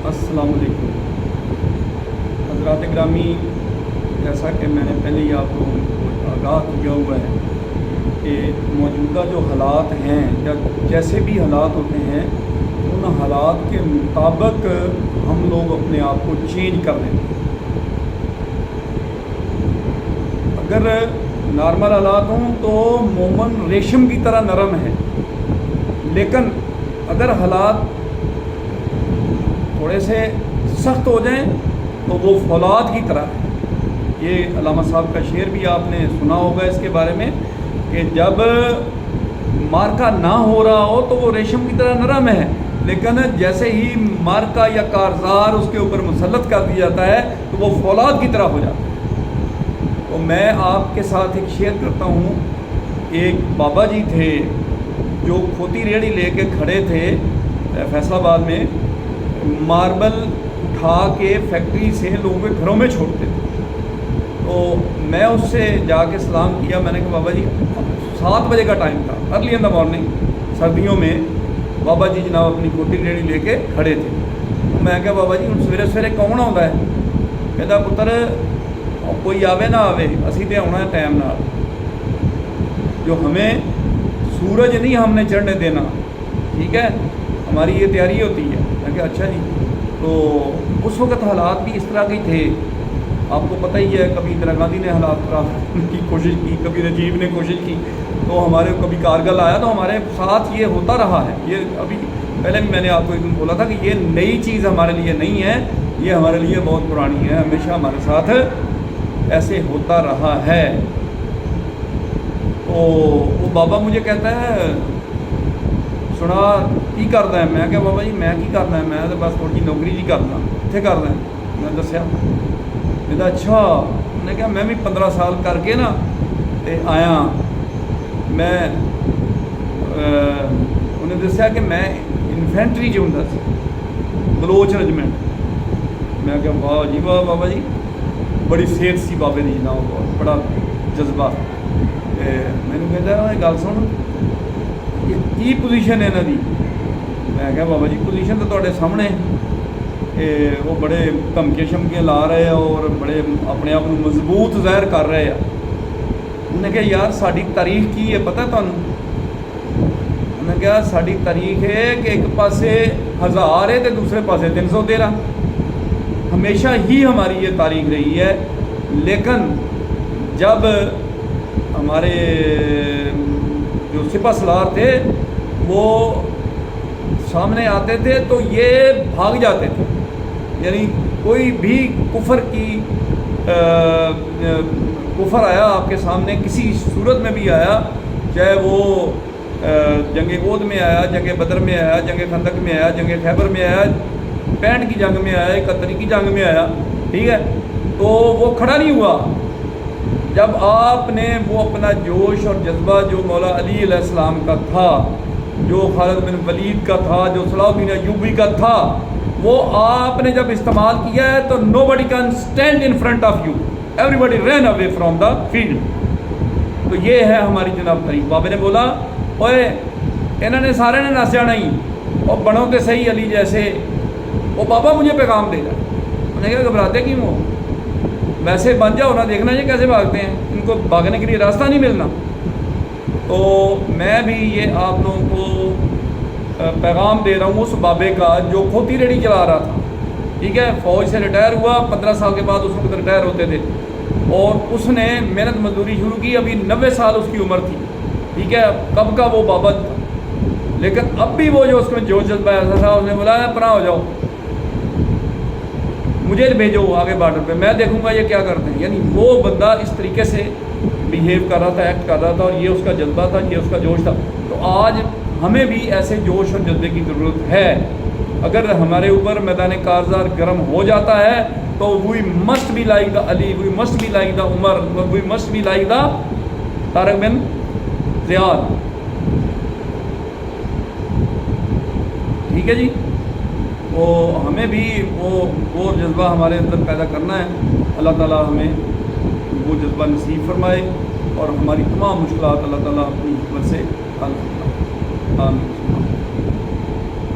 अस्सलाम वालेकुम हज़रात ग्रामी, जैसा कि मैंने पहले ही आप लोगों को आगाह किया हुआ है कि मौजूदा जो हालात हैं या जैसे भी हालात होते हैं उन हालात के मुताबिक हम लोग अपने आप को चेंज कर लेते हैं। अगर नॉर्मल हालात हों तो मोमन रेशम की तरह नरम है, लेकिन अगर हालात थोड़े से सख्त हो जाएं तो वो फौलाद की तरह है। ये अल्लामा साहब का शेर भी आपने सुना होगा इसके बारे में कि जब मार्का ना हो रहा हो तो वो रेशम की तरह नरम है, लेकिन जैसे ही मार्का या कारज़ार उसके ऊपर मुसल्लत कर दिया जाता है तो वो फौलाद की तरह हो जाता है। तो मैं आपके साथ एक शेयर करता हूँ। एक बाबा जी थे जो खोती रेहड़ी लेके खड़े थे फैसलाबाद में, मार्बल उठा के फैक्ट्री से लोगों के घरों में छोड़ते थे। तो मैं उससे जाके सलाम किया। मैंने कहा बाबा जी, 7 बजे का टाइम था, अर्ली इन द मॉर्निंग, सर्दियों में बाबा जी जनाब अपनी खोती रेहड़ी लेके खड़े थे। तो मैं कहा बाबा जी हम सवेरे सवेरे कौन आता है? कहता पुत्र कोई आवे ना आवे, असी तो आना है टाइम नाल, जो हमें सूरज नहीं हमने चढ़ने देना, ठीक है, हमारी ये तैयारी होती है। मैं कहा अच्छा जी। तो उस वक़्त हालात भी इस तरह के थे, आपको पता ही है, कभी इंदिरा गांधी ने हालात ख़राब करने की कोशिश की, कभी नजीब ने कोशिश की, तो हमारे कभी कारगिल आया तो हमारे साथ ये होता रहा है। ये अभी पहले भी मैंने आपको एक दिन बोला था कि ये नई चीज़ हमारे लिए नहीं है, ये हमारे लिए बहुत पुरानी है, हमेशा हमारे साथ ऐसे होता रहा है। तो वो बाबा मुझे कहता है सुना की करना है? मैं क्या बाबा जी मैं की करना है, मैं तो बस थोड़ी नौकरी जी करना, कितने करना है? मैं दसिया। कहता अच्छा। मैंने कहा मैं भी 15 साल करके ना ते आया। मैं उन्हें दसिया कि मैं इन्फेंट्री च हुंदा सी, बलोच रेजिमेंट। मैं क्या वाह जी वाह बाबा जी, बड़ी सेहत सी बाबे दी जनाब, बड़ा जज्बा। मैनू कहता गल सुन, की पोजीशन है इन्हां दी? मैं क्या बाबा जी पोजीशन तो तुहाडे सामने, वो बड़े धमकियां शमकियां ला रहे हैं और बड़े अपने आप को मजबूत ज़ाहिर कर रहे हैं। उन्हें कहा यार साड़ी तारीख की है पता तुहानू? उन्हें कहा साड़ी तारीख है कि एक पासे 1000 है तो दूसरे पासे 313, हमेशा ही हमारी ये तारीख रही है। लेकिन जब हमारे जो सिपा सलार थे वो सामने आते थे तो ये भाग जाते थे, यानी कोई भी कुफर आया आपके सामने किसी सूरत में भी आया, चाहे वो जंग गोद में आया, जंग बदर में आया, जंग खंदक में आया, जंग खैबर में आया, 65 की जंग में आया, 71 की जंग में आया, ठीक है, तो वो खड़ा नहीं हुआ। जब आपने वो अपना जोश और जज्बा जो मौला अली अलैहिस्सलाम का था, जो खालिद बिन वलीद का था, जो सलाहुद्दीन अय्यूबी का था, वो आपने जब इस्तेमाल किया है तो nobody can stand in front of you, everybody run away from the field. तो ये है हमारी जनाब तारीख। बाबे ने बोला ओए इन्होंने सारे ने नस जाना ही, और बनो तो सही अली जैसे। वो बाबा मुझे पैगाम देगा। उन्होंने कहा घबराते क्यों हो, वैसे बन जाओ ना, देखना ये कैसे भागते हैं, इनको भागने के लिए रास्ता नहीं मिलना। तो मैं भी ये आप लोगों को पैगाम दे रहा हूँ उस बाबे का जो खोती रेहड़ी चला रहा था, ठीक है, फ़ौज से रिटायर हुआ, 15 साल के बाद उस वक्त रिटायर होते थे, और उसने मेहनत मजदूरी शुरू की, अभी 90 साल उसकी उम्र थी, ठीक है, कब का वो बाबा था। लेकिन अब भी वो जो उसमें जोश जज्बा ऐसा था, उसने बोला पनाह हो जाओ, मुझे भेजो आगे बॉर्डर पे, मैं देखूंगा ये क्या करते हैं। यानी वो बंदा इस तरीके से बिहेव कर रहा था, एक्ट कर रहा था, और ये उसका जज्बा था, ये उसका जोश था। तो आज हमें भी ऐसे जोश और जज्बे की ज़रूरत है। अगर हमारे ऊपर मैदान कारज़ार गर्म हो जाता है तो we must be like the Ali, we must be like the Umar, we must be like the Tariq bin Ziyad, ठीक है जी। तो हमें भी वो जज्बा हमारे अंदर पैदा करना है। अल्लाह ताला हमें वो जज्बा नसीब फरमाए और हमारी तमाम मुश्किलात अल्लाह ताला अपनी हिकमत से हल फरमाए। आमीन।